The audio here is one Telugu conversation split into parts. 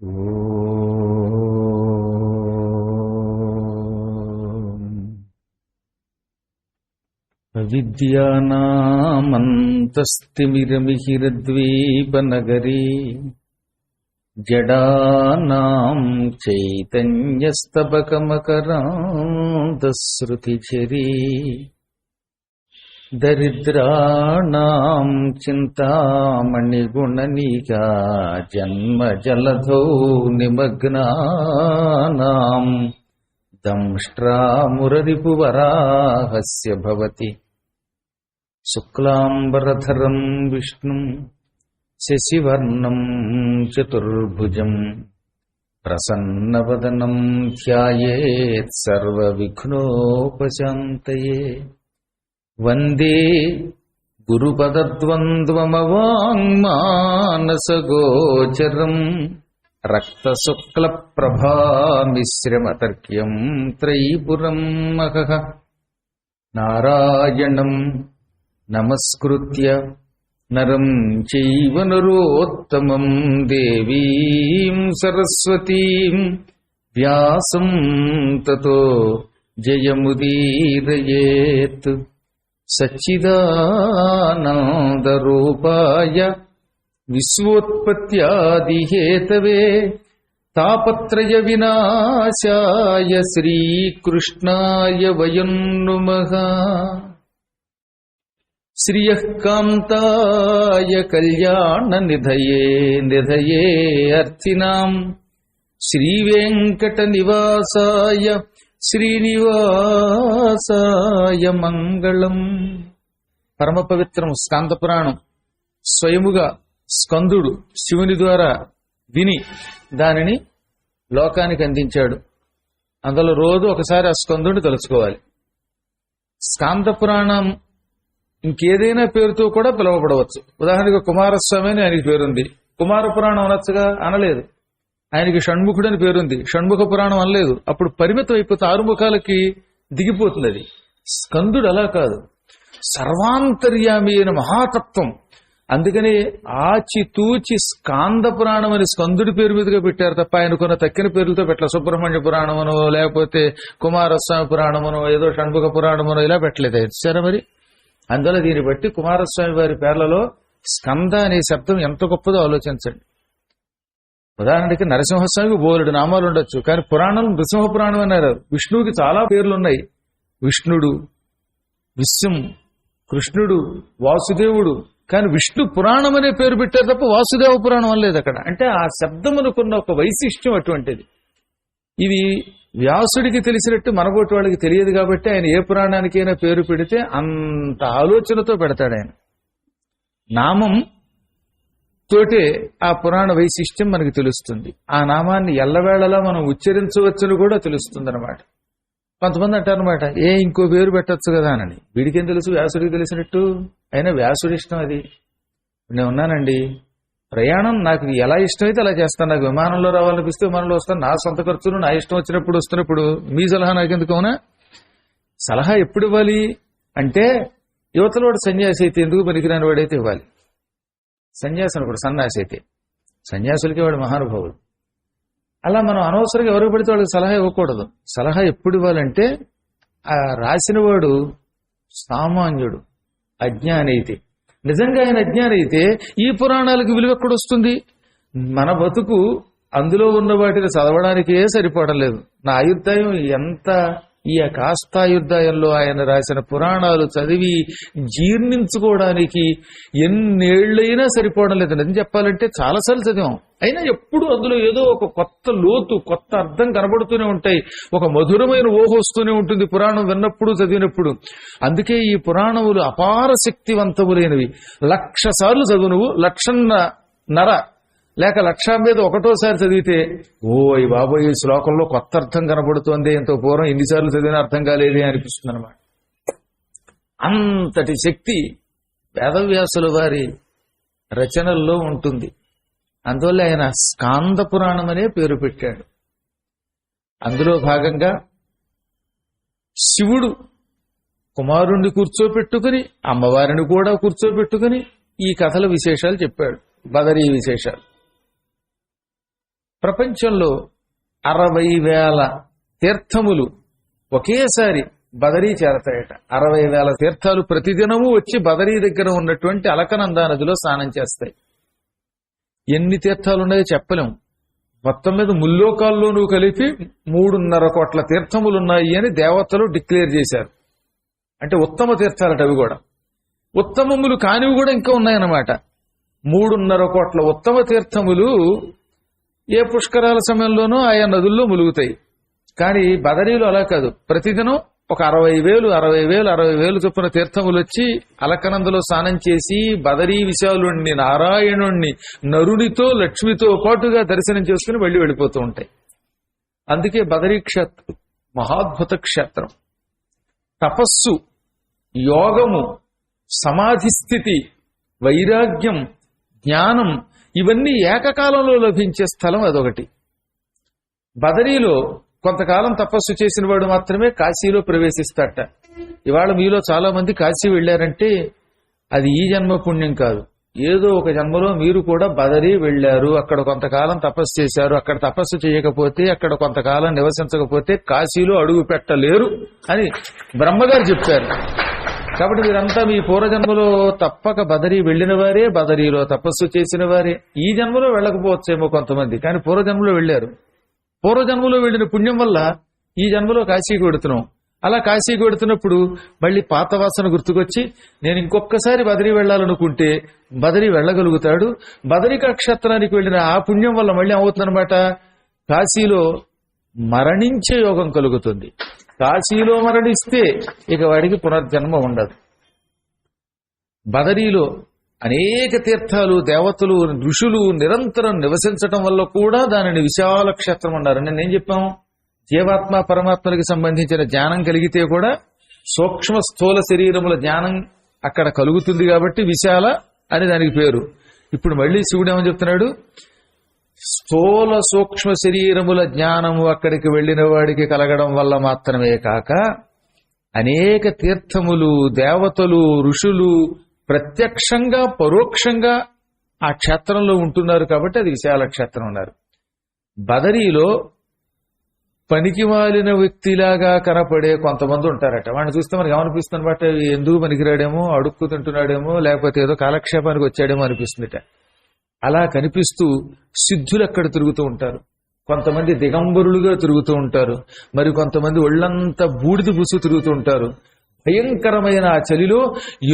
అవిద్యానామంతస్తిమిరమిహిరద్వీపనగరీ జడానాం చైతన్యస్తబకమకరాంతశ్రుతిఝరీ దరిద్రాణాం చింతామణిగుణనికా జన్మజలధౌ నిమగ్నానాం దంష్ట్రామురరిపువరాహస్య భవతి శుక్లాంబరధరం విష్ణుం శశివర్ణం చతుర్భుజం ప్రసన్నవదనం ధ్యాయేత్ సర్వవిఘ్నోపశాంతయే. వందే గురుపదద్వంద్వమవాంగ్మానసగోచరం రక్తశుక్లప్రభామిశ్రమతర్క్యం త్రైపురం మహః. నారాయణం నమస్కృత్య నరం చైవ నరోత్తమం దేవీం సరస్వతీం వ్యాసం తతో జయముదీరయేత్. సచ్చిదానందరూపాయ విశ్వోత్పత్యాదిహేతవే తాపత్రయ వినాశాయ శ్రీకృష్ణాయ వయం నుమః. శ్రియః కాంతాయ కళ్యాణ నిధయే అర్థినాం శ్రీవేంకట నివాసాయ శ్రీనివాసాయ మంగళం. పరమ పవిత్రం స్కాంద పురాణం స్వయముగా స్కందుడు శివుని ద్వారా విని దానిని లోకానికి అందించాడు. అందులో రోజు ఒకసారి ఆ స్కందుడిని తలుచుకోవాలి. స్కాంద పురాణం ఇంకేదైనా పేరుతో కూడా పిలువబడవచ్చు. ఉదాహరణకు కుమారస్వామి అని ఆయనకి పేరుంది, కుమార పురాణం అనొచ్చుగా, అనలేదు. ఆయనకి షణ్ముఖుడు అని పేరుంది, షణ్ముఖ పురాణం అనలేదు. అప్పుడు పరిమితం అయిపోతే ఆరుముఖాలకి దిగిపోతుంది అది. స్కందుడు అలా కాదు, సర్వాంతర్యామి అయిన మహాతత్వం. అందుకని ఆచితూచి స్కాంద పురాణం అని స్కందుడి పేరు మీదుగా పెట్టారు తప్ప ఆయనకున్న తక్కిన పేర్లతో పెట్టలేదు. సుబ్రహ్మణ్య పురాణమనో లేకపోతే కుమారస్వామి పురాణమనో ఏదో షణ్ముఖ పురాణమనో ఇలా పెట్టలేదు. సరే మరి అందువల్ల దీన్ని బట్టి కుమారస్వామి వారి పేర్లలో స్కంద అనే శబ్దం ఎంత గొప్పదో ఆలోచించండి. ఉదాహరణకి నరసింహస్వామికి బోలెడు నామాలు ఉండొచ్చు, కానీ పురాణం నృసింహ పురాణం అన్నారు. విష్ణువుకి చాలా పేర్లు ఉన్నాయి. విష్ణుడు, విశ్వం, కృష్ణుడు, వాసుదేవుడు. కానీ విష్ణు పురాణం అనే పేరు పెట్టారు తప్ప వాసుదేవ పురాణం అనలేదు అక్కడ. అంటే ఆ శబ్దమునుకున్న ఒక వైశిష్ట్యం అటువంటిది. ఇది వ్యాసుడికి తెలిసినట్టు మనబోటి వాళ్ళకి తెలియదు కాబట్టి ఆయన ఏ పురాణానికైనా పేరు పెడితే అంత ఆలోచనతో పెడతాడు ఆయన. నామం తోటే ఆ పురాణ వైశిష్ట్యం మనకి తెలుస్తుంది. ఆ నామాన్ని ఎల్లవేళలా మనం ఉచ్చరించవచ్చని కూడా తెలుస్తుంది అనమాట. కొంతమంది అంటారనమాట, ఇంకో పేరు పెట్టచ్చు కదా అని. వీడికేం తెలుసు, వ్యాసుడికి తెలిసినట్టు. అయినా వ్యాసుడి ఇష్టం అది. నేను ఉన్నానండి, ప్రయాణం నాకు ఎలా ఇష్టమైతే అలా చేస్తాను. నాకు విమానంలో రావాలనిపిస్తే విమానంలో వస్తాను, నా సొంత ఖర్చులు నా ఇష్టం వచ్చినప్పుడు వస్తున్నప్పుడు. మీ సలహా నాకెందుకు? అవునా? సలహా ఎప్పుడు ఇవ్వాలి అంటే యువతలో వాడు సన్యాసి అయితే, ఎందుకు పనికిరాని వాడైతే ఇవ్వాలి. సన్యాసి అనుకోడు, సన్యాసి అయితే. సన్యాసులకి వాడు మహానుభావుడు. అలా మనం అనవసరంగా ఎవరికి పడితే వాళ్ళకి సలహా ఇవ్వకూడదు. సలహా ఎప్పుడు ఇవ్వాలంటే ఆ రాసిన వాడు సామాన్యుడు, అజ్ఞాని అయితే. నిజంగా ఆయన అజ్ఞాని అయితే ఈ పురాణాలకు విలువ ఎక్కడొస్తుంది? మన బతుకు అందులో ఉన్న వాటిని చదవడానికే సరిపోవడం లేదు. నా ఆయుర్దాయం ఎంత, ఈ కాస్తాయుర్దాయంలో ఆయన రాసిన పురాణాలు చదివి జీర్ణించుకోవడానికి ఎన్నేళ్లైనా సరిపోవడం లేదు. నిజం చెప్పాలంటే చాలాసార్లు చదివాం, అయినా ఎప్పుడు అందులో ఏదో ఒక కొత్త లోతు, కొత్త అర్థం కనబడుతూనే ఉంటాయి. ఒక మధురమైన ఊహ వస్తూనే ఉంటుంది పురాణం విన్నప్పుడు, చదివినప్పుడు. అందుకే ఈ పురాణములు అపార శక్తివంతములైనవి. 1,00,000 సార్లు చదువు నువ్వు, 1,50,000 లేక 1,00,000 మీద ఒకటోసారి చదివితే ఓయ్ బాబోయ్ ఈ శ్లోకంలో కొత్త అర్థం కనబడుతోంది, ఎంతో పూర్వం ఎన్నిసార్లు చదివినా అర్థం కాలేదే అనిపిస్తుంది అనమాట. అంతటి శక్తి వేదవ్యాసుల వారి రచనల్లో ఉంటుంది. అందువల్ల ఆయన స్కాంద పురాణం అనే పేరు పెట్టాడు. అందులో భాగంగా శివుడు కుమారుణ్ణి కూర్చోపెట్టుకుని అమ్మవారిని కూడా కూర్చోపెట్టుకుని ఈ కథల విశేషాలు చెప్పాడు, బదరీ విశేషాలు. ప్రపంచంలో 60,000 తీర్థములు ఒకేసారి బదరీ చేరతాయట. 60,000 తీర్థాలు ప్రతిదినము వచ్చి బదరీ దగ్గర ఉన్నటువంటి అలకనందా నదిలో స్నానం చేస్తాయి. ఎన్ని తీర్థాలు ఉన్నాయో చెప్పలేం. మొత్తం మీద ముల్లోకాల్లోనూ కలిపి 3.5 కోట్ల తీర్థములున్నాయి అని దేవతలు డిక్లేర్ చేశారు. అంటే ఉత్తమ తీర్థాలట అవి కూడా. ఉత్తమములు కానివి కూడా ఇంకా ఉన్నాయన్నమాట. 3.5 కోట్ల ఉత్తమ తీర్థములు ఏ పుష్కరాల సమయంలోనూ ఆయా నదుల్లో ములుగుతాయి. కానీ బదరీలో అలా కాదు. ప్రతిదినం ఒక 60,000 చొప్పున తీర్థములు వచ్చి అలకనందలో స్నానం చేసి బదరీ విశాలుణ్ణి, నారాయణుణ్ణి, నరునితో లక్ష్మితో పాటుగా దర్శనం చేసుకుని వెళ్ళిపోతూ ఉంటాయి. అందుకే బదరీ క్షేత్రం మహాద్భుత క్షేత్రం. తపస్సు, యోగము, సమాధి స్థితి, వైరాగ్యం, జ్ఞానం ఇవన్నీ ఏకకాలంలో లభించే స్థలం అదొకటి. బదరీలో కొంతకాలం తపస్సు చేసిన వాడు మాత్రమే కాశీలో ప్రవేశిస్తాడట. ఇవాళ మీలో చాలా మంది కాశీ వెళ్ళారంటే అది ఈ జన్మ పుణ్యం కాదు. ఏదో ఒక జన్మలో మీరు కూడా బదరీ వెళ్ళారు, అక్కడ కొంతకాలం తపస్సు చేశారు. అక్కడ తపస్సు చేయకపోతే, అక్కడ కొంతకాలం నివసించకపోతే కాశీలో అడుగు పెట్టలేరు అని బ్రహ్మగారు చెప్పారు. కాబట్టి మీరంతా మీ పూర్వజన్మలో తప్పక బదరీ వెళ్ళిన వారే, బదరీలో తపస్సు చేసిన వారే. ఈ జన్మలో వెళ్ళకపోవచ్చేమో కొంతమంది, కానీ పూర్వజన్మలో వెళ్ళారు. పూర్వజన్మలో వెళ్ళిన పుణ్యం వల్ల ఈ జన్మలో కాశీకి వెడుతున్నాం. అలా కాశీకి వెడుతున్నప్పుడు మళ్ళీ పాత వాసన గుర్తుకొచ్చి నేను ఇంకొకసారి బదరీ వెళ్ళాలనుకుంటే బదరీ వెళ్ళగలుగుతాడు. బదరికా క్షేత్రానికి వెళ్ళిన ఆ పుణ్యం వల్ల మళ్ళీ అవుతుందన్నమాట, కాశీలో మరణించే యోగం కలుగుతుంది. కాశీలో మరణిస్తే ఇక వాడికి పునర్జన్మ ఉండదు. బదరీలో అనేక తీర్థాలు, దేవతలు, ఋషులు నిరంతరం నివసించటం వల్ల కూడా దానిని విశాల క్షేత్రం అన్నారు. నేనేం చెప్పాము, జీవాత్మ పరమాత్మలకు సంబంధించిన జ్ఞానం కలిగితే కూడా సూక్ష్మ స్థూల శరీరముల జ్ఞానం అక్కడ కలుగుతుంది కాబట్టి విశాల అని దానికి పేరు. ఇప్పుడు మళ్ళీ శివుడు ఏమని చెప్తున్నాడు, స్థూల సూక్ష్మ శరీరముల జ్ఞానము అక్కడికి వెళ్లిన వాడికి కలగడం వల్ల మాత్రమే కాక అనేక తీర్థములు, దేవతలు, ఋషులు ప్రత్యక్షంగా పరోక్షంగా ఆ క్షేత్రంలో ఉంటున్నారు కాబట్టి అది విశాల క్షేత్రం అన్నారు. బదరీలో పనికిమాలిన వ్యక్తిలాగా కనపడే కొంతమంది ఉంటారట. వాడిని చూస్తే మనకి ఏమనిపిస్తుంది అనమాట, ఎందుకు పనికిరాడేమో, అడుక్కు తింటున్నాడేమో, లేకపోతే ఏదో కాలక్షేపానికి వచ్చాడేమో అనిపిస్తుందిట. అలా కనిపిస్తూ సిద్ధులు అక్కడ తిరుగుతూ ఉంటారు. కొంతమంది దిగంబరులుగా తిరుగుతూ ఉంటారు. మరి కొంతమంది ఒళ్లంతా బూడిద పూసు తిరుగుతూ ఉంటారు. భయంకరమైన ఆ చలిలో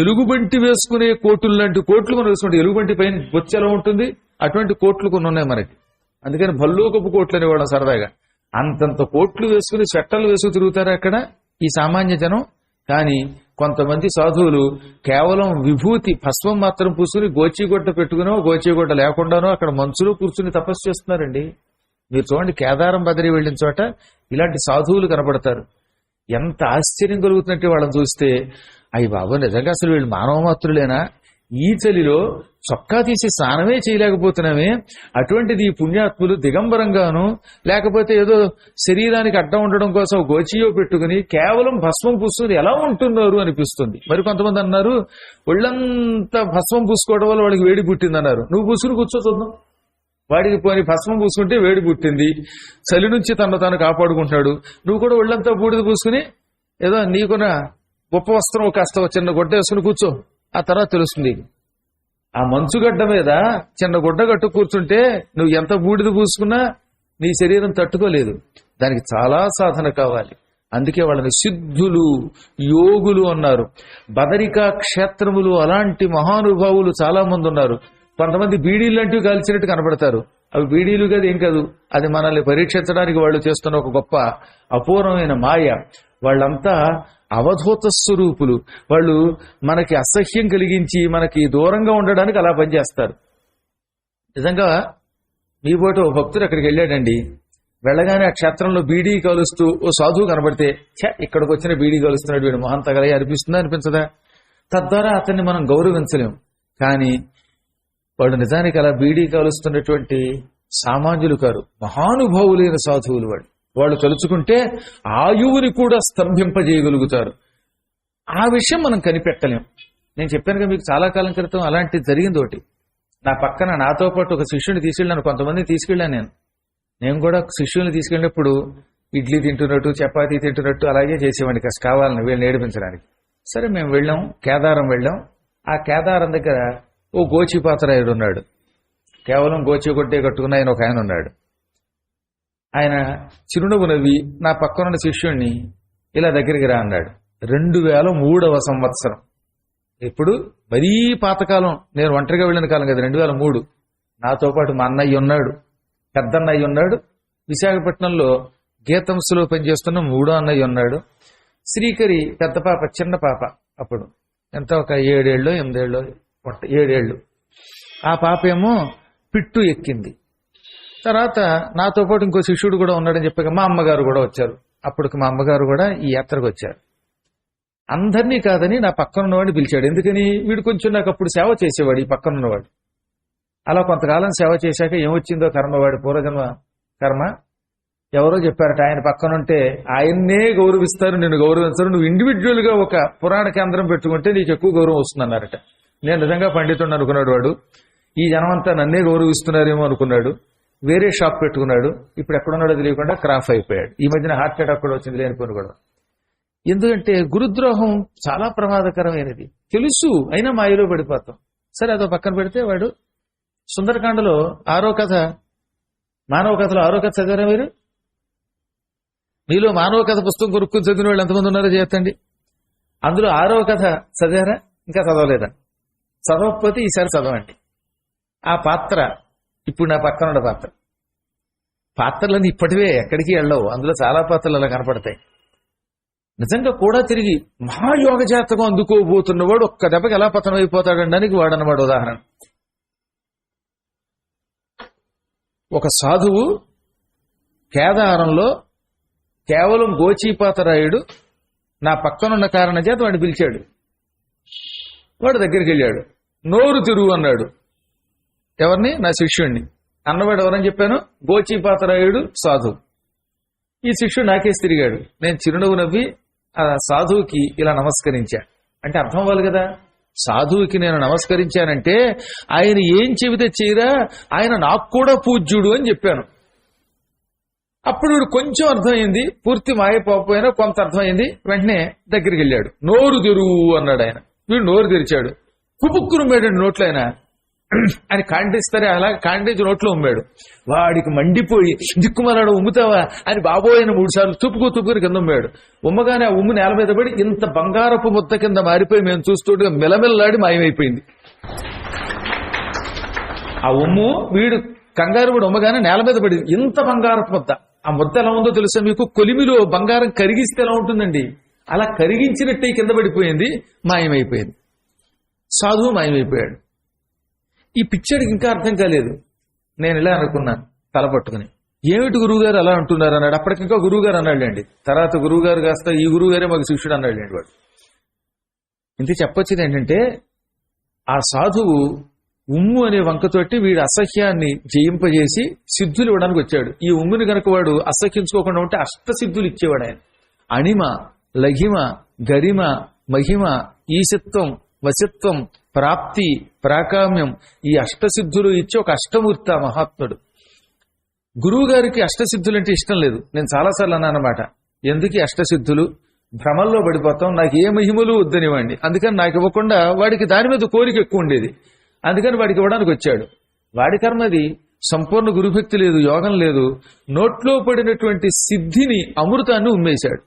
ఎలుగుబంటి వేసుకునే కోట్లు లాంటి కోట్లు మనం వేసుకుంటే, ఎలుగుబంటి పైన బొచ్చెలా ఉంటుంది అటువంటి కోట్లు కొన్ని ఉన్నాయి మనకి. అందుకని భల్లూకపు కోట్లు అనేవాళ్ళం సరదాగా. అంతంత కోట్లు వేసుకుని చెట్టలు వేసుకు తిరుగుతారు అక్కడ ఈ సామాన్య జనం. కానీ కొంతమంది సాధువులు కేవలం విభూతి భస్మం మాత్రం పూసుకుని గోచీగుడ్డ పెట్టుకునో గోచీగుడ్డ లేకుండానో అక్కడ మంచులో కూర్చుని తపస్సు చేస్తున్నారండి. మీరు చూడండి, కేదారం బదరి వెళ్ళిన చోట ఇలాంటి సాధువులు కనబడతారు. ఎంత ఆశ్చర్యం కలుగుతుందంటే వాళ్ళని చూస్తే, అయ్యి బాబు నిజంగా అసలు వీళ్ళు మానవ మాత్రులేనా, ఈ చలిలో చొక్కా తీసి స్నానమే చేయలేకపోతున్నామే, అటువంటిది ఈ పుణ్యాత్ములు దిగంబరంగాను లేకపోతే ఏదో శరీరానికి అడ్డం ఉండడం కోసం గోచియో పెట్టుకుని కేవలం భస్మం పూసుకుని ఎలా ఉంటున్నారు అనిపిస్తుంది. మరి కొంతమంది అన్నారు, ఒళ్ళంతా భస్మం పూసుకోవడం వల్ల వాడికి వేడి పుట్టిందన్నారు. నువ్వు పూసుకుని కూర్చో చూద్దాం. వాడికి పోని భస్మం పూసుకుంటే వేడి పుట్టింది, చలి నుంచి తను తాను కాపాడుకుంటున్నాడు. నువ్వు కూడా ఒళ్ళంతా బూడిద పూసుకుని ఏదో నీకున్న గొప్ప వస్త్రం కాస్త చిన్న గుడ్డ వేసుకుని కూర్చో, ఆ తర్వాత తెలుస్తుంది. ఆ మంచుగడ్డ మీద చిన్న గుడ్డ కట్టు కూర్చుంటే నువ్వు ఎంత బూడిద పూసుకున్నా నీ శరీరం తట్టుకోలేదు. దానికి చాలా సాధన కావాలి. అందుకే వాళ్ళని సిద్ధులు, యోగులు అన్నారు. బదరికా క్షేత్రములు అలాంటి మహానుభావులు చాలా మంది ఉన్నారు. కొంతమంది బీడీలు లాంటివి కాల్చినట్టు కనబడతారు. అవి బీడీలు కాదు, ఏం కాదు, అది మనల్ని పరీక్షించడానికి వాళ్ళు చేస్తున్న ఒక గొప్ప అపూర్వమైన మాయ. వాళ్ళంతా అవధూత స్వరూపులు. వాళ్ళు మనకి అసహ్యం కలిగించి మనకి దూరంగా ఉండడానికి అలా పనిచేస్తారు. నిజంగా మీ పోటీ ఓ భక్తుడు అక్కడికి వెళ్ళాడండి. వెళ్ళగానే ఆ క్షేత్రంలో బీడీ కాలుస్తూ ఓ సాధువు కనబడితే, ఇక్కడికి వచ్చిన బీడీ కాలుస్తున్నాడు వీడు మొహం తగలే అనిపిస్తుందా అనిపించదా? తద్వారా అతన్ని మనం గౌరవించలేం. కానీ వాడు నిజానికి అలా బీడీ కాలుస్తున్నటువంటి సామాన్యులు కారు, మహానుభావులైన సాధువులు. వాళ్ళు తలుచుకుంటే ఆయువుని కూడా స్తంభింపజేయగలుగుతారు. ఆ విషయం మనం కనిపెట్టలేం. నేను చెప్పాను కదా మీకు, చాలా కాలం క్రితం అలాంటిది జరిగింది ఒకటి. నా పక్కన నాతో పాటు ఒక శిష్యుని తీసుకెళ్ళాను, కొంతమందిని తీసుకెళ్ళాను నేను. నేను కూడా శిష్యుల్ని తీసుకెళ్ళినప్పుడు ఇడ్లీ తింటున్నట్టు చపాతీ తింటున్నట్టు అలాగే చేసేవాడిని కాస్త కావాలని వీళ్ళని ఏడిపించడానికి. సరే మేము వెళ్ళాం, కేదారం వెళ్ళాం. ఆ కేదారం దగ్గర ఓ గోచిపాతరాయుడు ఉన్నాడు. కేవలం గోచి కొట్టే కట్టుకున్న ఆయన ఒక ఆయన ఉన్నాడు. ఆయన చిరునవ్వు నవ్వి నా పక్కనున్న శిష్యుణ్ణి ఇలా దగ్గరికి రా అన్నాడు. 2003వ సంవత్సరం. ఇప్పుడు మరీ పాతకాలం, నేను ఒంటరిగా వెళ్ళిన కాలం కదా, 2003. నాతో పాటు మా అన్నయ్య ఉన్నాడు, పెద్దన్నయ్య ఉన్నాడు, విశాఖపట్నంలో గీతంసులో పనిచేస్తున్న 3వ అన్నయ్య ఉన్నాడు, శ్రీకరి పెద్ద పాప, చిన్న పాప అప్పుడు ఎంత ఒక 7 ఏళ్ళో 8 ఏళ్ళో 7 ఏళ్ళు. ఆ పాప ఏమో పిట్టు ఎక్కింది. తర్వాత నాతో పాటు ఇంకో శిష్యుడు కూడా ఉన్నాడని చెప్పాక మా అమ్మగారు కూడా వచ్చారు. అప్పటికి మా అమ్మగారు కూడా ఈ యాత్రకు వచ్చారు. అందరినీ కాదని నా పక్కన ఉన్నవాడిని పిలిచాడు. ఎందుకని? వీడు కొంచెం నాకు అప్పుడు సేవ చేసేవాడు, ఈ పక్కన ఉన్నవాడు. అలా కొంతకాలం సేవ చేశాక ఏమొచ్చిందో కర్మ, వాడి పూర్వజన్మ కర్మ. ఎవరో చెప్పారట, ఆయన పక్కన ఉంటే ఆయన్నే గౌరవిస్తారు, నిన్ను గౌరవిస్తారు, నువ్వు ఇండివిజువల్ గా ఒక పురాణ కేంద్రం పెట్టుకుంటే నీకు ఎక్కువ గౌరవం వస్తుందన్నారట. నేను నిజంగా పండితుడిని అనుకున్నాడు వాడు. ఈ జనమంతా నన్నే గౌరవిస్తున్నారేమో అనుకున్నాడు. వేరే షాప్ పెట్టుకున్నాడు. ఇప్పుడు ఎక్కడున్నాడో తెలియకుండా క్రాఫ్ అయిపోయాడు. ఈ మధ్యన హార్ట్ అటాక్ కూడా వచ్చింది, లేనిపోను కూడా. ఎందుకంటే గురుద్రోహం చాలా ప్రమాదకరమైనది తెలుసు, అయినా మాయలో పడిపోతాం. సరే అదో పక్కన పెడితే, వాడు సుందరకాండలో 6వ కథ, మానవ కథలో 6వ కథ చదివారా మీరు? మీలో మానవ కథ పుస్తకం కొనుక్కుని చదివిన వాళ్ళు ఎంతమంది ఉన్నారో చేస్తండి. అందులో 6వ కథ చదివారా? ఇంకా చదవలేదా? చదవకపోతే ఈసారి చదవండి. ఆ పాత్ర ఇప్పుడు నా పక్కన ఉన్న పాత్ర. పాత్రలన్నీ ఇప్పటివే, ఎక్కడికి వెళ్ళవు. అందులో చాలా పాత్రలు అలా కనపడతాయి. నిజంగా కూడా తిరిగి మహాయోగ జాతకం అందుకోబోతున్నవాడు ఒక్క దెబ్బకి ఎలా పతనం అయిపోతాడనడానికి వాడన్నవాడు ఉదాహరణ. ఒక సాధువు కేదారంలో కేవలం గోచీపాతరాయుడు నా పక్కనున్న కారణం చేత వాడిని పిలిచాడు. వాడు దగ్గరికి వెళ్ళాడు. నోరు తిరుగు అన్నాడు. ఎవరిని? నా శిష్యుణ్ణి. అన్నవాడు ఎవరని చెప్పాను? గోచీపాతరాయుడు సాధువు. ఈ శిష్యుడు నాకేసి తిరిగాడు. నేను చిరునవ్వు నవ్వి ఆ సాధువుకి ఇలా నమస్కరించా. అంటే అర్థం అవ్వాలి కదా, సాధువుకి నేను నమస్కరించానంటే ఆయన ఏం చెబితే చేయరా, ఆయన నాకు కూడా పూజ్యుడు అని చెప్పాను. అప్పుడు వీడు కొంచెం అర్థమైంది, పూర్తి మాయపోకపోయినా కొంత అర్థమైంది. వెంటనే దగ్గరికి వెళ్ళాడు. నోరు తెరువు అన్నాడు ఆయన. వీడు నోరు తెరిచాడు. కుపుక్కును ఉమ్మాడు నోట్లో. ఆయన అని కాండిస్తారే అలా కాండేజ్ నోట్లో ఉమ్మాడు. వాడికి మండిపోయి దిక్కుమలాడు ఉమ్ముతావా అని బాబోయన 3 సార్లు తుప్పుకుని కింద ఉమ్మాడు. ఉమ్మగానే ఆ ఉమ్ము నేల మీద పడి ఇంత బంగారపు ముద్ద కింద మారిపోయి మేము చూస్తుంటే మెలమెల్లాడి మాయమైపోయింది. ఆ ఉమ్ము వీడు కంగారు కూడా ఉమ్మగానే నేల మీద పడి ఇంత బంగారపు ముద్ద. ఆ ముద్ద ఎలా ఉందో తెలుసా మీకు? కొలిమిలో బంగారం కరిగిస్తే ఎలా ఉంటుందండి, అలా కరిగించినట్టే కింద పడిపోయింది, మాయమైపోయింది. సాధువు మాయమైపోయాడు. ఈ పిచ్చడికి ఇంకా అర్థం కాలేదు. నేను ఇలా అనుకున్నాను తల పట్టుకుని, ఏమిటి గురువుగారు అలా అంటున్నారు అన్నాడు. అప్పటికింకా గురువుగారు అన్నాడులేండి. తర్వాత గురువుగారు కాస్త ఈ గురువుగారే మాకు శిష్యుడు అన్నాడులేండి వాడు. ఇంత చెప్పొచ్చింది ఏంటంటే, ఆ సాధువు ఉమ్ము అనే వంకతోటి వీడి అసహ్యాన్ని జయింపజేసి సిద్ధులు ఇవ్వడానికి వచ్చాడు. ఈ ఉమ్ముని కనుక వాడు అసహ్యించుకోకుండా ఉంటే అష్టసిద్ధులు ఇచ్చేవాడు ఆయన. అణిమ, లఘిమ, గరిమ, మహిమ, ఈశత్వం, వశత్వం, ప్రాప్తి, ప్రాకామ్యం, ఈ అష్టసిద్ధులు ఇచ్చి ఒక అష్టమూర్తి ఆ మహాత్ముడు. గురువు గారికి అష్టసిద్ధులు అంటే ఇష్టం లేదు. నేను చాలాసార్లు అన్నాను అనమాట, ఎందుకు అష్టసిద్ధులు, భ్రమల్లో పడిపోతాం, నాకు ఏ మహిమలు వద్దనివ్వండి. అందుకని నాకు ఇవ్వకుండా వాడికి దాని మీద కోరిక ఎక్కువ ఉండేది. అందుకని వాడికి ఇవ్వడానికి వచ్చాడు. వాడి కర్మది సంపూర్ణ గురుభక్తి లేదు, యోగం లేదు. నోట్లో పడినటువంటి సిద్ధిని, అమృతాన్ని ఉమ్మేశాడు.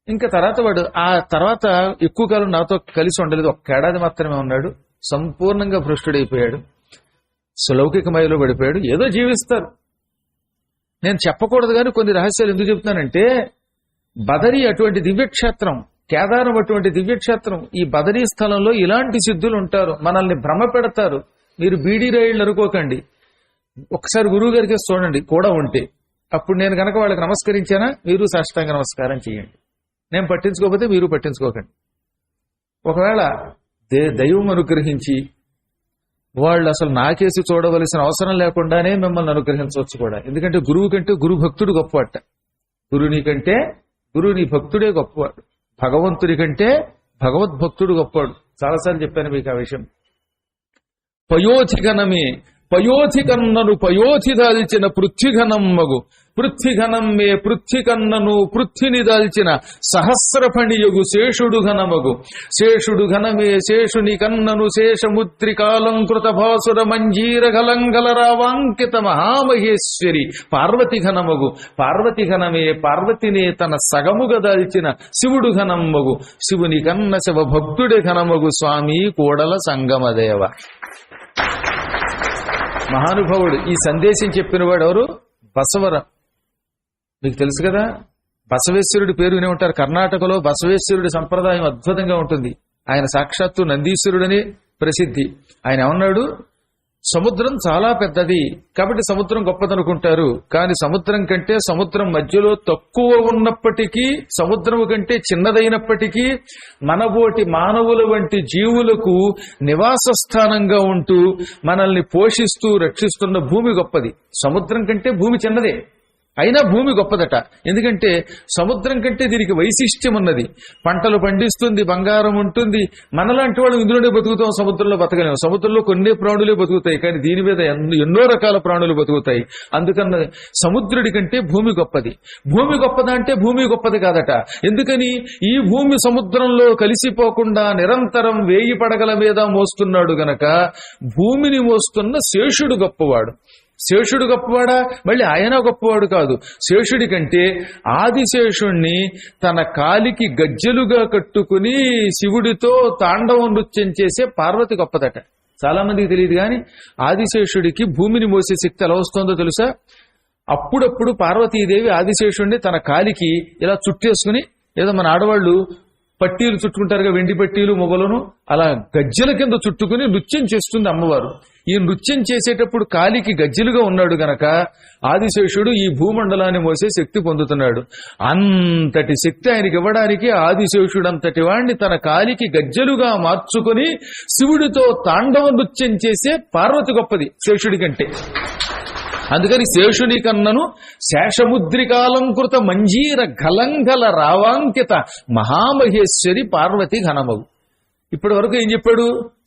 ఇంకా తర్వాత వాడు ఆ తర్వాత ఎక్కువ కాలం నాతో కలిసి ఉండలేదు. 1 ఏడాది మాత్రమే ఉన్నాడు. సంపూర్ణంగా భ్రష్టుడైపోయాడు. లౌకికమయలో పడిపోయాడు. ఏదో జీవిస్తారు. నేను చెప్పకూడదు కానీ కొన్ని రహస్యాలు ఎందుకు చెప్తున్నానంటే, బదరీ అటువంటి దివ్యక్షేత్రం, కేదారం అటువంటి దివ్యక్షేత్రం. ఈ బదరీ స్థలంలో ఇలాంటి సిద్ధులు ఉంటారు, మనల్ని భ్రమ పెడతారు. మీరు బీడీ రైళ్లు అనుకోకండి. ఒకసారి గురువు గారికి చూడండి కూడా ఉంటే. అప్పుడు నేను కనుక వాళ్ళకి నమస్కరించానా, మీరు సాష్టాంగ నమస్కారం చేయండి. నేను పట్టించుకోకపోతే మీరు పట్టించుకోకండి. ఒకవేళ దైవం అనుగ్రహించి వాళ్ళు అసలు నాకేసి చూడవలసిన అవసరం లేకుండానే మిమ్మల్ని అనుగ్రహించవచ్చు కూడా. ఎందుకంటే గురువు కంటే గురు భక్తుడు గొప్పవాట. గురుని కంటే గురుని భక్తుడే గొప్పవాడు. భగవంతుడి కంటే భగవద్భక్తుడు గొప్పవాడు. చాలాసార్లు చెప్పాను మీకు ఆ విషయం. పయోధిగణమే పయోధి కన్నను పయోధి దాల్చిన పృథ్వీఘనమ్మగు పృథ్వీఘనమ్మే పృథ్వీకన్నను పృథ్విని దాల్చిన సహస్రఫణియగు శేషుడు ఘనమగు శేషుడు ఘనమే శేషుని కన్నను శేషముద్రికాలంకృత భాసుర మంజీర గలంగల రావాంకిత మహామహేశ్వరి పార్వతి ఘనమగు పార్వతి ఘనమే పార్వతినే తన సగముగా దాల్చిన శివుడు ఘనమ్మగు శివుని కన్న శివ భక్తుడే ఘనమగు స్వామి కూడల సంగమదేవ. మహానుభావుడు ఈ సందేశం చెప్పినవాడు ఎవరు? బసవర. మీకు తెలుసు కదా, బసవేశ్వరుడి పేరు వినే ఉంటారు. కర్ణాటకలో బసవేశ్వరుడి సంప్రదాయం అద్భుతంగా ఉంటుంది. ఆయన సాక్షాత్తు నందీశ్వరుడని ప్రసిద్ధి. ఆయన ఏమన్నాడు, సముద్రం చాలా పెద్దది కాబట్టి సముద్రం గొప్పదనుకుంటారు, కానీ సముద్రం కంటే సముద్రం మధ్యలో తక్కువ ఉన్నప్పటికీ, సముద్రము కంటే చిన్నదైనప్పటికీ మనబోటి మానవుల వంటి జీవులకు నివాస స్థానంగా ఉంటూ మనల్ని పోషిస్తూ రక్షిస్తున్న భూమి గొప్పది. సముద్రం కంటే భూమి చిన్నదే, అయినా భూమి గొప్పదట. ఎందుకంటే సముద్రం కంటే దీనికి వైశిష్ట్యం ఉన్నది. పంటలు పండిస్తుంది, బంగారం ఉంటుంది. మనలాంటి వాళ్ళు ఇందులోనే బతుకుతాం, సముద్రంలో బతకలేము. సముద్రంలో కొన్ని ప్రాణులే బతుకుతాయి, కానీ దీని మీద ఎన్నో రకాల ప్రాణులు బతుకుతాయి. అందుకన్న సముద్రుడి కంటే భూమి గొప్పది. భూమి గొప్పదా అంటే భూమి గొప్పది కాదట. ఎందుకని? ఈ భూమి సముద్రంలో కలిసిపోకుండా నిరంతరం 1000 పడగల మీద మోస్తున్నాడు గనక భూమిని మోస్తున్న శేషుడు గొప్పవాడు. శేషుడు గొప్పవాడా? మళ్ళీ ఆయన గొప్పవాడు కాదు. శేషుడి కంటే ఆదిశేషుణ్ణి తన కాలికి గజ్జెలుగా కట్టుకుని శివుడితో తాండవ నృత్యం చేసే పార్వతి గొప్పదట. చాలా మందికి తెలియదు, కానీ ఆదిశేషుడికి భూమిని మోసే శక్తి ఎలా వస్తుందో తెలుసా? అప్పుడప్పుడు పార్వతీదేవి ఆదిశేషుణ్ణి తన కాలికి ఇలా చుట్టేసుకుని, ఏదో మన ఆడవాళ్ళు పట్టీలు చుట్టుకుంటారుగా, వెండి పట్టీలు మొగలను, అలా గజ్జెల కింద చుట్టుకుని నృత్యం చేస్తుంది అమ్మవారు. ఈ నృత్యం చేసేటప్పుడు కాలికి గజ్జెలుగా ఉన్నాడు గనక ఆదిశేషుడు ఈ భూమండలాన్ని మోసే శక్తి పొందుతున్నాడు. అంతటి శక్తి ఆయనకి ఇవ్వడానికి ఆదిశేషుడు అంతటి వాణ్ణి తన కాలికి గజ్జెలుగా మార్చుకుని శివుడితో తాండవ నృత్యం చేసే పార్వతి గొప్పది శేషుడి కంటే. అందుకని శేషుని కన్నను శేషముద్రికాలంకృత మంజీర గలంగల రావాంకిత మహామహేశ్వరి పార్వతి ఘనమగు. ఇప్పటి వరకు ఏం చెప్పాడు?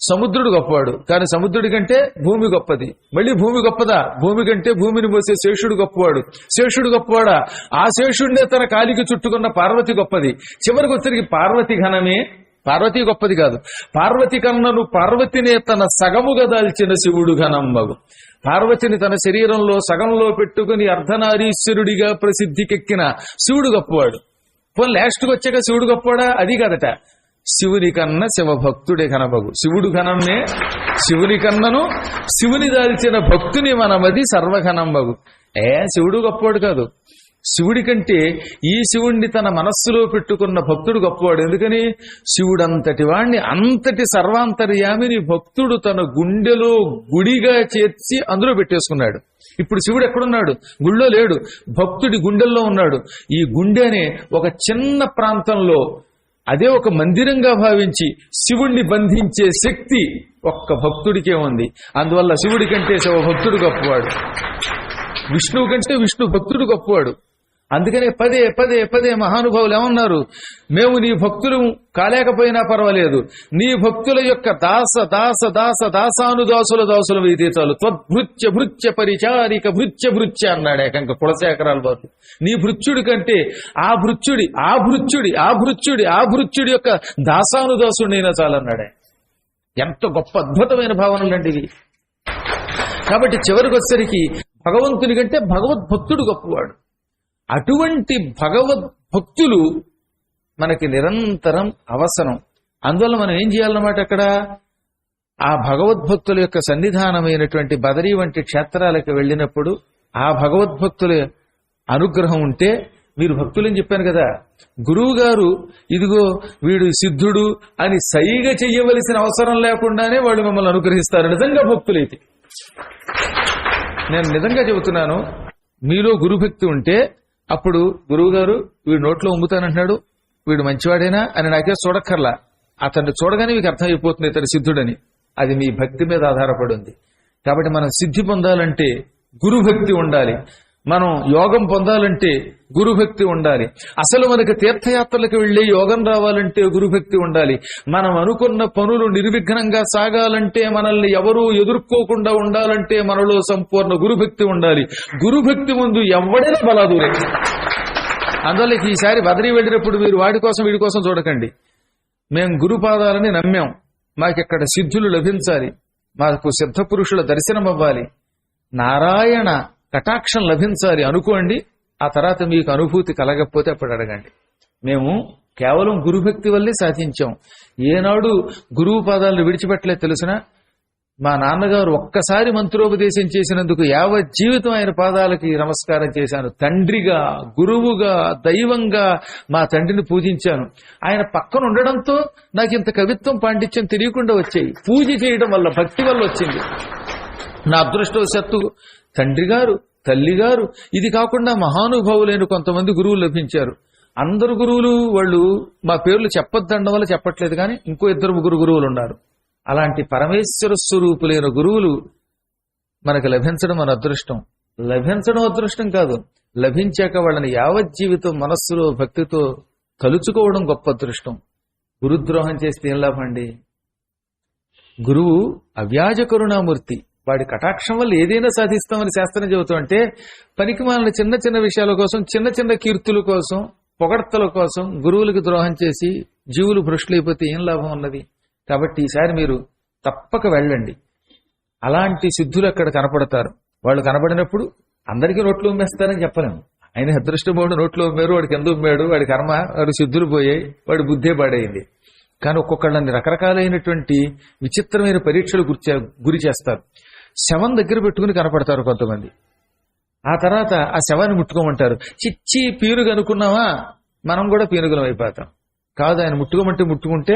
సముద్రుడు గొప్పవాడు, కానీ సముద్రుడి కంటే భూమి గొప్పది. మళ్ళీ భూమి గొప్పదా? భూమి కంటే భూమిని మోసే శేషుడు గొప్పవాడు. శేషుడు గొప్పవాడా? ఆ శేషుడినే తన కాలికి చుట్టుకున్న పార్వతి గొప్పది. చివరికి వచ్చరికి పార్వతి ఘనమే. పార్వతి గొప్పది కాదు. పార్వతి కన్నను పార్వతినే తన సగముగా దాల్చిన శివుడు ఘనమ్మగు. పార్వతిని తన శరీరంలో సగంలో పెట్టుకుని అర్ధనారీశ్వరుడిగా ప్రసిద్ధికెక్కిన శివుడు గొప్పవాడు. పోనీ లాస్ట్కి వచ్చాక శివుడు గొప్పవాడా? అది కాదట. శివుని కన్న శివభక్తుడే ఘనమగు. శివుడు ఘనమే, శివుని కన్నను శివుని దాల్చిన భక్తుని మనమది సర్వఘనమ్మగు. శివుడు గొప్పవాడు కాదు. శివుడి కంటే ఈ శివుణ్ణి తన మనస్సులో పెట్టుకున్న భక్తుడు గొప్పవాడు. ఎందుకని? శివుడంతటి వాణ్ణి, అంతటి సర్వాంతర్యామిని భక్తుడు తన గుండెలో గుడిగా చేర్చి అందులో పెట్టేసుకున్నాడు. ఇప్పుడు శివుడు ఎక్కడున్నాడు? గుళ్ళో లేడు, భక్తుడి గుండెల్లో ఉన్నాడు. ఈ గుండె అనే ఒక చిన్న ప్రాంతంలో అదే ఒక మందిరంగా భావించి శివుణ్ణి బంధించే శక్తి ఒక్క భక్తుడికే ఉంది. అందువల్ల శివుడి కంటే శివ భక్తుడు గొప్పవాడు, విష్ణువు కంటే విష్ణు భక్తుడు గొప్పవాడు. అందుకనే పదే పదే పదే మహానుభావులు ఏమన్నారు? మేము నీ భక్తులు కాలేకపోయినా పర్వాలేదు, నీ భక్తుల యొక్క దాస దాస దాస దాసానుదాసుల దాసుల అయితే చాలు. త్వద్భృత్య భృత్య పరిచారిక భృత్య భృత్య అన్నాడు ఏకంక కులశేఖరాల వారు. నీ భృత్యుడి కంటే ఆ భృత్యుడి ఆ భృత్యుడి ఆ భృత్యుడి ఆ భృత్యుడి యొక్క దాసానుదాసుడినైనా చాలన్నాడే. ఎంత గొప్ప అద్భుతమైన భావనలండి ఇవి. కాబట్టి చివరికి వచ్చరికి భగవంతుని కంటే భగవద్భక్తుడు గొప్పవాడు. అటువంటి భగవద్భక్తులు మనకి నిరంతరం అవసరం. అందువల్ల మనం ఏం చేయాలన్నమాట? అక్కడ ఆ భగవద్భక్తుల యొక్క సన్నిధానమైనటువంటి బదరీ వంటి క్షేత్రాలకు వెళ్ళినప్పుడు ఆ భగవద్భక్తుల అనుగ్రహం ఉంటే, మీరు భక్తులని చెప్పాను కదా, గురువు గారు ఇదిగో వీడు సిద్ధుడు అని సైగ చెయ్యవలసిన అవసరం లేకుండానే వాళ్ళు మిమ్మల్ని అనుగ్రహిస్తారు నిజంగా భక్తులైతే. నేను నిజంగా చెబుతున్నాను, మీలో గురుభక్తి ఉంటే అప్పుడు గురువు గారు వీడు నోట్లో ఉమ్ముతానంటున్నాడు, వీడు మంచివాడేనా అని నాకే చూడక్కర్లా, అతన్ని చూడగానే మీకు అర్థమైపోతుంది ఇతడు సిద్ధుడని. అది మీ భక్తి మీద ఆధారపడి ఉంది. కాబట్టి మనం సిద్ధి పొందాలంటే గురుభక్తి ఉండాలి. మనం యోగం పొందాలంటే గురుభక్తి ఉండాలి. అసలు మనకి తీర్థయాత్రలకు వెళ్లి యోగం రావాలంటే గురుభక్తి ఉండాలి. మనం అనుకున్న పనులు నిర్విఘ్నంగా సాగాలంటే, మనల్ని ఎవరూ ఎదుర్కోకుండా ఉండాలంటే మనలో సంపూర్ణ గురుభక్తి ఉండాలి. గురుభక్తి ముందు ఎవడైనా బలాదూరే. అందువల్ల ఈసారి బదరీ వెళ్ళినప్పుడు మీరు వాడి కోసం వీడి కోసం చూడకండి. మేం గురుపాదాలని నమ్మాం, మాకిక్కడ సిద్ధులు లభించాలి, మాకు సిద్ధ పురుషుల దర్శనం అవ్వాలి, నారాయణ కటాక్షం లభించాలి అనుకోండి. ఆ తర్వాత మీకు అనుభూతి కలగకపోతే అప్పుడు అడగండి. మేము కేవలం గురుభక్తి వల్లే సాధించాం. ఏనాడు గురువు పాదాలను విడిచిపెట్టలేదు తెలిసిన. మా నాన్నగారు ఒక్కసారి మంత్రోపదేశం చేసినందుకు యావత్ జీవితం ఆయన పాదాలకి నమస్కారం చేశాను. తండ్రిగా, గురువుగా, దైవంగా మా తండ్రిని పూజించాను. ఆయన పక్కన ఉండడంతో నాకు ఇంత కవిత్వం పాండిత్యం తెలియకుండా వచ్చాయి. పూజ చేయడం వల్ల, భక్తి వల్ల వచ్చింది. నా అదృష్టవశాత్తు తండ్రి గారు, తల్లి గారు, ఇది కాకుండా మహానుభావులైన కొంతమంది గురువులు లభించారు. అందరు గురువులు వాళ్ళు మా పేర్లు చెప్పొద్దనడం వల్ల చెప్పట్లేదు, కానీ ఇంకో 2 గురువులు ఉన్నారు. అలాంటి పరమేశ్వర స్వరూపులైన గురువులు మనకు లభించడం మన అదృష్టం. లభించడం అదృష్టం కాదు, లభించాక వాళ్ళని యావజ్జీవితం మనస్సులో భక్తితో తలుచుకోవడం గొప్ప అదృష్టం. గురుద్రోహం చేస్తే ఏం లాభండి? గురువు అవ్యాజ కరుణామూర్తి. వాడి కటాక్షం వల్ల ఏదైనా సాధిస్తామని శాస్త్రం చెబుతుంటే, పనికి మాలిన చిన్న చిన్న విషయాల కోసం, చిన్న చిన్న కీర్తుల కోసం, పొగడ్తల కోసం గురువులకు ద్రోహం చేసి జీవులు భ్రష్టులైపోతే ఏం లాభం ఉన్నది? కాబట్టి ఈసారి మీరు తప్పక వెళ్ళండి. అలాంటి సిద్ధులు అక్కడ కనపడతారు. వాళ్ళు కనపడినప్పుడు అందరికీ నోట్లు ఉమ్మేస్తారని చెప్పలేము. ఆయన అదృష్టమోడు నోట్లో ఉమ్మారు, వాడికి ఎందుకు ఉమ్మాడు, వాడి కర్మ, వాడి సిద్ధులు పోయాయి, వాడి బుద్ధే పాడైంది. కానీ ఒక్కొక్కళ్ళని రకరకాలైనటువంటి విచిత్రమైన పరీక్షలు గురి చేస్తారు. శవం దగ్గర పెట్టుకుని కనపడతారు కొంతమంది. ఆ తర్వాత ఆ శవాన్ని ముట్టుకోమంటారు. చిచ్చి పీనుగు అనుకున్నావా, మనం కూడా పీనుగులం అయిపోతాం. కాదు, ఆయన ముట్టుకోమంటే ముట్టుకుంటే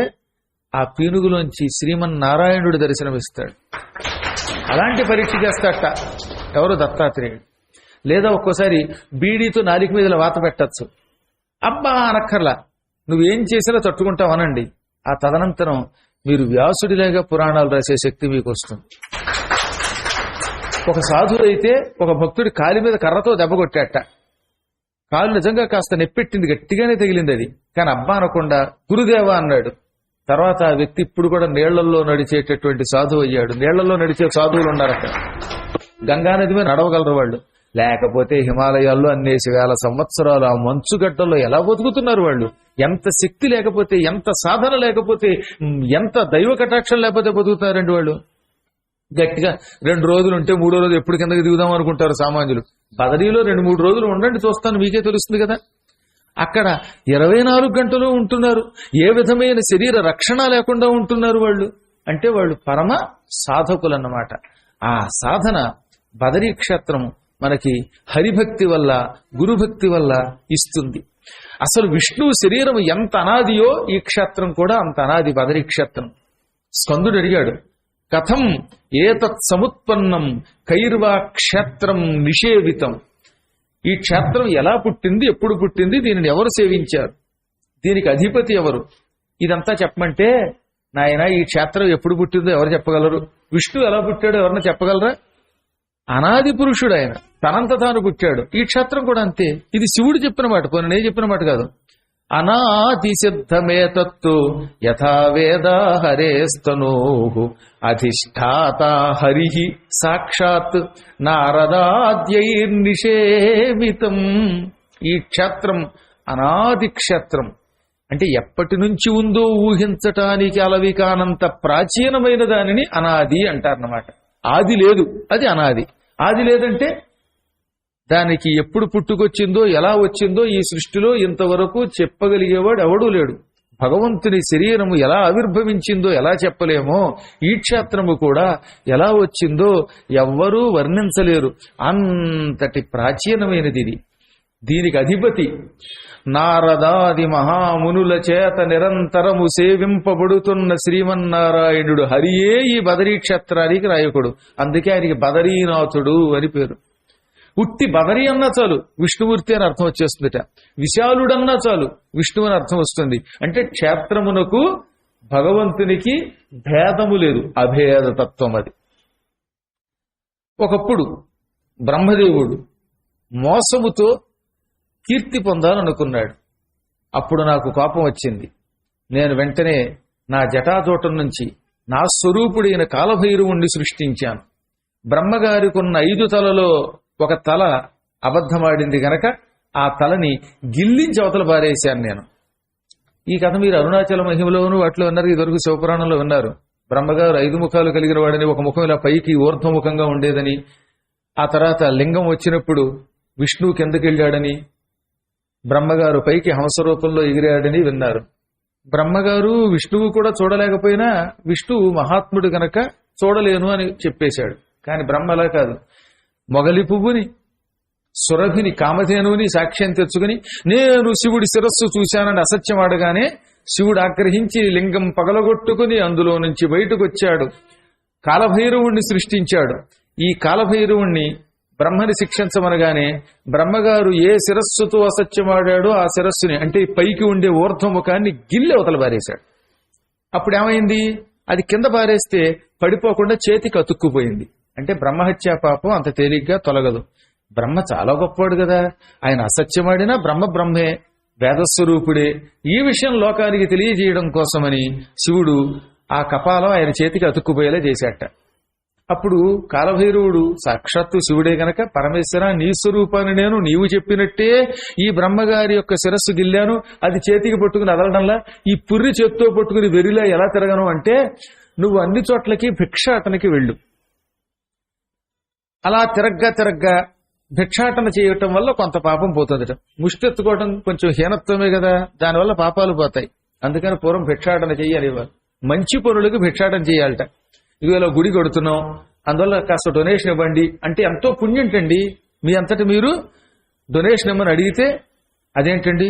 ఆ పీనుగులోంచి శ్రీమన్నారాయణుడు దర్శనమిస్తాడు. అలాంటి పరీక్ష చేస్తాట ఎవరు? దత్తాత్రేయుడు. లేదా ఒక్కోసారి బీడీతో నాలిక మీద వాత పెట్టచ్చు. అబ్బా అనక్కర్లా, నువ్వేం చేసినా తట్టుకుంటావు అనండి. ఆ తదనంతరం మీరు వ్యాసుడిలాగా పురాణాలు రాసే శక్తి మీకు వస్తుంది. ఒక సాధుడైతే ఒక భక్తుడి కాలి మీద కర్రతో దెబ్బ కొట్టాట. కాలు నిజంగా కాస్త నెప్పెట్టింది, గట్టిగానే తగిలింది అది. కానీ అబ్బా అనకుండా గురుదేవా అన్నాడు. తర్వాత ఆ వ్యక్తి ఇప్పుడు కూడా నీళ్లలో నడిచేటటువంటి సాధువు అయ్యాడు. నీళ్లలో నడిచే సాధువులు ఉన్నారు అక్కడ. గంగానది మీద నడవగలరు వాళ్ళు. లేకపోతే హిమాలయాల్లో అన్నేసి వేల సంవత్సరాలు ఆ మంచుగడ్డల్లో ఎలా బతుకుతున్నారు వాళ్ళు? ఎంత శక్తి లేకపోతే, ఎంత సాధన లేకపోతే, ఎంత దైవ కటాక్షం లేకపోతే బతుకుతారండి వాళ్ళు. గట్టిగా 2 రోజులు ఉంటే 3వ రోజు ఎప్పుడు కిందకి దిగుదాం అనుకుంటారు సామాన్యులు. బదరీలో 2-3 రోజులు ఉండండి, చూస్తాను, మీకే తెలుస్తుంది కదా. అక్కడ 24 గంటలు ఉంటున్నారు. ఏ విధమైన శరీర రక్షణ లేకుండా ఉంటున్నారు వాళ్ళు. అంటే వాళ్ళు పరమ సాధకులన్నమాట. ఆ సాధన బదరీ క్షేత్రము మనకి హరిభక్తి వల్ల, గురుభక్తి వల్ల ఇస్తుంది. అసలు విష్ణువు శరీరం ఎంత అనాదియో ఈ క్షేత్రం కూడా అంత అనాది. బదరీ క్షేత్రం. స్కందుడు అడిగాడు, కథం ఏతత్ సముత్పన్నం కైర్వా క్షేత్రం నిషేవితం. ఈ క్షేత్రం ఎలా పుట్టింది, ఎప్పుడు పుట్టింది, దీనిని ఎవరు సేవించారు, దీనికి అధిపతి ఎవరు, ఇదంతా చెప్పమంటే, నాయన ఈ క్షేత్రం ఎప్పుడు పుట్టిందో ఎవరు చెప్పగలరు? విష్ణువు ఎలా పుట్టాడో ఎవరన్నా చెప్పగలరా? అనాది పురుషుడు ఆయన, తనంత తాను పుట్టాడు. ఈ క్షేత్రం కూడా అంతే. ఇది శివుడు చెప్పిన మాట, పోనీ నేను చెప్పిన మాట కాదు. అనాది సిద్ధమేతత్తు యథా వేదా హరేస్తనో అధిష్ఠాత హరి సాక్షాత్ నారదాద్యైర్నిషేవితం. ఈ క్షేత్రం అనాది క్షేత్రం. అంటే ఎప్పటి నుంచి ఉందో ఊహించటానికి అలవి కానంత ప్రాచీనమైన దానిని అనాది అంటారన్నమాట. ఆది లేదు, అది అనాది. ఆది లేదంటే దానికి ఎప్పుడు పుట్టుకొచ్చిందో, ఎలా వచ్చిందో ఈ సృష్టిలో ఇంతవరకు చెప్పగలిగేవాడు ఎవడూ లేడు. భగవంతుని శరీరము ఎలా ఆవిర్భవించిందో ఎలా చెప్పలేమో, ఈ క్షేత్రము కూడా ఎలా వచ్చిందో ఎవ్వరూ వర్ణించలేరు. అంతటి ప్రాచీనమైనది ఇది. దీనికి అధిపతి నారదాది మహామునుల చేత నిరంతరము సేవింపబడుతున్న శ్రీమన్నారాయణుడు హరియే ఈ బదరీ క్షేత్రానికి నాయకుడు. అందుకే ఆయనకి బదరీనాథుడు అని పేరు. ఉట్టి బదరి అన్నా చాలు విష్ణుమూర్తి అని అర్థం వచ్చేస్తుందిట. విశాలుడన్నా చాలు విష్ణువు అని అర్థం వస్తుంది. అంటే క్షేత్రమునకు భగవంతునికి భేదము లేదు, అభేదతత్వం అది. ఒకప్పుడు బ్రహ్మదేవుడు మోసముతో కీర్తి పొందాలనుకున్నాడు. అప్పుడు నాకు కోపం వచ్చింది. నేను వెంటనే నా జటాజూటం నుంచి నా స్వరూపుడైన కాలభైరవుణ్ణి సృష్టించాను. బ్రహ్మగారికున్న 5 తలలో ఒక తల అబద్ధమాడింది గనక ఆ తలని గిల్లించి అవతల పారేశాను నేను. ఈ కథ మీరు అరుణాచల మహిమలోను వాటిలో విన్నారు, ఇదివరకు శివపురాణంలో విన్నారు. బ్రహ్మగారు 5 ముఖాలు కలిగిన వాడని, ఒక ముఖం ఇలా పైకి ఊర్ధ్వముఖంగా ఉండేదని, ఆ తర్వాత లింగం వచ్చినప్పుడు విష్ణువు కిందకెళ్ళాడని, బ్రహ్మగారు పైకి హంసరూపంలో ఎగిరాడని విన్నారు. బ్రహ్మగారు విష్ణువు కూడా చూడలేకపోయినా విష్ణువు మహాత్ముడు గనక చూడలేను అని చెప్పేశాడు. కానీ బ్రహ్మ అలా కాదు. మొగలి పువ్వుని, సురభిని, కామధేనువుని సాక్ష్యం తెచ్చుకుని నేను శివుడి శిరస్సు చూశానని అసత్యం ఆడగానే శివుడు ఆగ్రహించి లింగం పగలగొట్టుకుని అందులో నుంచి బయటకు వచ్చాడు. కాలభైరవుణ్ణి సృష్టించాడు. ఈ కాలభైరవుణ్ణి బ్రహ్మని శిక్షించమనగానే బ్రహ్మగారు ఏ శిరస్సుతో అసత్యమాడాడో ఆ శిరస్సుని, అంటే పైకి ఉండే ఊర్ధ్వముఖాన్ని గిల్లి అవతల పారేశాడు. అప్పుడేమైంది? అది కింద పారేస్తే పడిపోకుండా చేతికి అతుక్కుపోయింది. అంటే బ్రహ్మహత్యా పాపం అంత తేలిగ్గా తొలగదు. బ్రహ్మ చాలా గొప్పవాడు కదా, ఆయన అసత్యమాడినా బ్రహ్మే, వేదస్వరూపుడే. ఈ విషయం లోకానికి తెలియజేయడం కోసమని శివుడు ఆ కపాలం ఆయన చేతికి అతుక్కుపోయేలా చేశాట. అప్పుడు కాలభైరవుడు సాక్షాత్తు శివుడే గనక, పరమేశ్వర నీ స్వరూపాన్ని నేను నీవు చెప్పినట్టే ఈ బ్రహ్మగారి యొక్క శిరస్సు గిల్లాను, అది చేతికి పట్టుకుని అదలడంలా ఈ పుర్రి చేత్తో పట్టుకుని వెరిలా ఎలా తిరగను అంటే, నువ్వు అన్ని చోట్లకి భిక్షాటనకి వెళ్ళు. అలా తిరగ్గా భిక్షాటన చేయటం వల్ల కొంత పాపం పోతుందట. ముష్టెత్తుకోవడం కొంచెం హీనత్వమే కదా, దానివల్ల పాపాలు పోతాయి. అందుకని పూర్వం భిక్షాటన చెయ్యాలి. మంచి పనులకు భిక్షాటన చేయాలట. ఇవాళ గుడి కొడుతున్నాం, అందువల్ల కాస్త డొనేషన్ ఇవ్వండి అంటే ఎంతో పుణ్యంటండి. మీ అంతటి మీరు డొనేషన్ ఇవ్వమని అడిగితే, అదేంటండి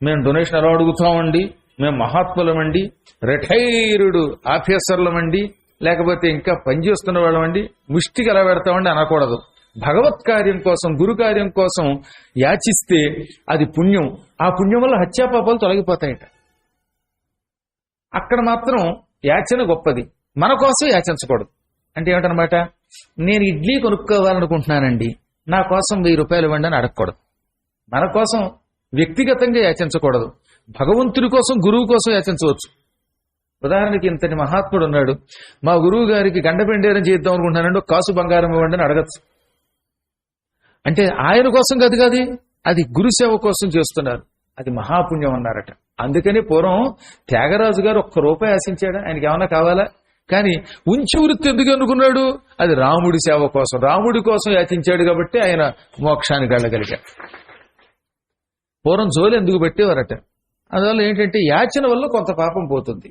మేము డొనేషన్ ఎలా అడుగుతామండి, మేము మహాత్ములమండి, రిటైర్డ్ ఆఫీసర్లమండి, లేకపోతే ఇంకా పనిచేస్తున్న వాళ్ళమండి, ముష్టికి ఎలా పెడతామండి అనకూడదు. భగవత్ కార్యం కోసం, గురు కార్యం కోసం యాచిస్తే అది పుణ్యం. ఆ పుణ్యం వల్ల హత్యాపాపాలు తొలగిపోతాయట. అక్కడ మాత్రం యాచన గొప్పది, మన కోసం యాచించకూడదు. అంటే ఏమిటనమాట, నేను ఇడ్లీ కొనుక్కోవాలనుకుంటున్నానండి, నా కోసం 1000 రూపాయలు ఇవ్వండి అని అడగకూడదు. మన కోసం వ్యక్తిగతంగా యాచించకూడదు, భగవంతుడి కోసం, గురువు కోసం యాచించవచ్చు. ఉదాహరణకి ఇంతటి మహాత్ముడు ఉన్నాడు, మా గురువు గారికి గండపెండేరం చేద్దాం అనుకుంటున్నానండి, ఒక కాసు బంగారం ఇవ్వండి అని అడగచ్చు. అంటే ఆయన కోసం కాదు, అది గురుసేవ కోసం చేస్తున్నారు, అది మహాపుణ్యం అన్నారట. అందుకని పూర్వం త్యాగరాజు గారు 1 రూపాయి ఆశించాడా, ఆయనకి ఏమన్నా కావాలా? కానీ ఉంచి వృత్తి ఎందుకు అనుకున్నాడు? అది రాముడి సేవ కోసం, రాముడి కోసం యాచించాడు కాబట్టి ఆయన మోక్షానికి వెళ్ళగలిగాడు. పూర్వం జోలు ఎందుకు పెట్టేవారట? అందువల్ల ఏంటంటే యాచన వల్ల కొంత పాపం పోతుంది.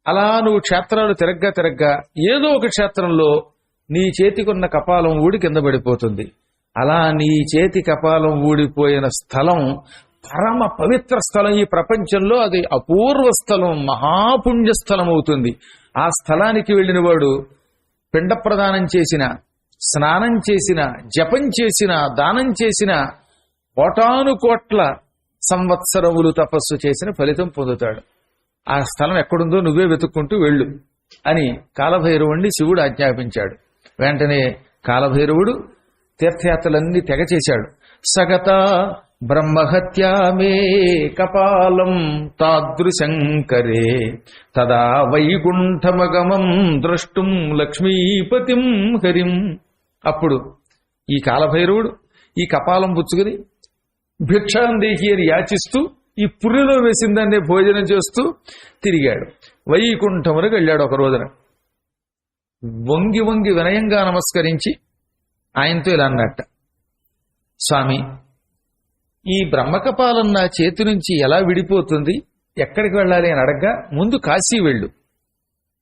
అలా నువ్వు క్షేత్రాలు తిరగ్గా ఏదో ఒక క్షేత్రంలో నీ చేతికున్న కపాలం ఊడి కింద పడిపోతుంది. అలా నీ చేతి కపాలం ఊడిపోయిన స్థలం పరమ పవిత్ర స్థలం. ఈ ప్రపంచంలో అది అపూర్వ స్థలం, మహాపుణ్యస్థలం అవుతుంది. ఆ స్థలానికి వెళ్ళిన వాడు పిండ ప్రదానం చేసిన, స్నానం చేసిన, జపం చేసిన, దానం చేసిన, 1,000,000,000 సంవత్సరములు తపస్సు చేసిన ఫలితం పొందుతాడు. ఆ స్థలం ఎక్కడుందో నువ్వే వెతుక్కుంటూ వెళ్ళు అని కాలభైరవుణ్ణి శివుడు ఆజ్ఞాపించాడు. వెంటనే కాలభైరవుడు తీర్థయాత్రలన్నీ తెగ చేశాడు. సగత బ్రహ్మహత్యామే కపాలం తాదృశంకరే తదా వైకుంఠమగమం ద్రష్టుం లక్ష్మీపతిం హరిం. అప్పుడు ఈ కాలభైరవుడు ఈ కపాలం పుచ్చుకుని భిక్షాందేహి అని యాచిస్తూ ఈ పుర్రెలో వేసిన దాన్ని భోజనం చేస్తూ తిరిగాడు. వైకుంఠములకు వెళ్ళాడు. ఒక రోజున వంగి వినయంగా నమస్కరించి ఆయనతో ఇలా అన్నట్ట, స్వామి, ఈ బ్రహ్మకపాలం నా చేతి నుంచి ఎలా విడిపోతుంది, ఎక్కడికి వెళ్ళాలి అని అడగ్గా, ముందు కాశీ వెళ్ళు,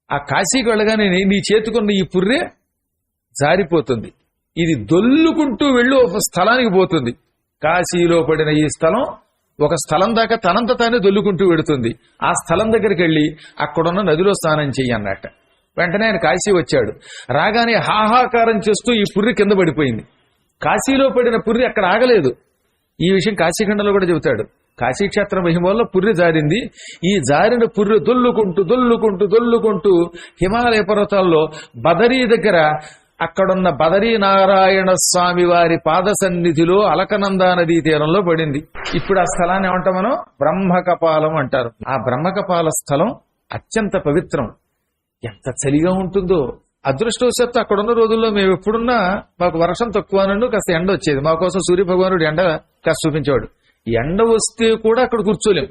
ఆ కాశీకి వెళ్ళగానే నీ చేతుకున్న ఈ పుర్రె జారిపోతుంది, ఇది దొల్లుకుంటూ వెళ్ళు ఒక స్థలానికి పోతుంది. కాశీలో పడిన ఈ స్థలం ఒక స్థలం దాకా తనంత తానే దొల్లుకుంటూ వెడుతుంది. ఆ స్థలం దగ్గరికి వెళ్ళి అక్కడున్న నదిలో స్నానం చెయ్యి అన్నట్ట. వెంటనే ఆయన కాశీ వచ్చాడు. రాగానే హాహాకారం చేస్తూ ఈ పుర్రి కింద పడిపోయింది. కాశీలో పడిన పుర్రి అక్కడ ఆగలేదు. ఈ విషయం కాశీఖండంలో కూడా చెబుతాడు. కాశీక్షేత్ర మహిమ వల్ల పుర్రి జారింది. ఈ జారిన పుర్రి దొల్లుకుంటూ హిమాలయ పర్వతాల్లో బదరీ దగ్గర అక్కడున్న బదరీనారాయణ స్వామి వారి పాద సన్నిధిలో అలకనందా నదీ తీరంలో పడింది. ఇప్పుడు ఆ స్థలాన్ని ఏమంటాం మనం? బ్రహ్మకపాలం అంటారు. ఆ బ్రహ్మకపాల స్థలం అత్యంత పవిత్రం. ఎంత చలిగా ఉంటుందో. అదృష్టవశాత్తు అక్కడున్న రోజుల్లో మేము ఎప్పుడున్నా మాకు వర్షం తక్కువ నుండి కాస్త ఎండ వచ్చేది. మా కోసం సూర్యభగవానుడు ఎండ కాస్త చూపించేవాడు. ఎండ వస్తే కూడా అక్కడ కూర్చోలేము.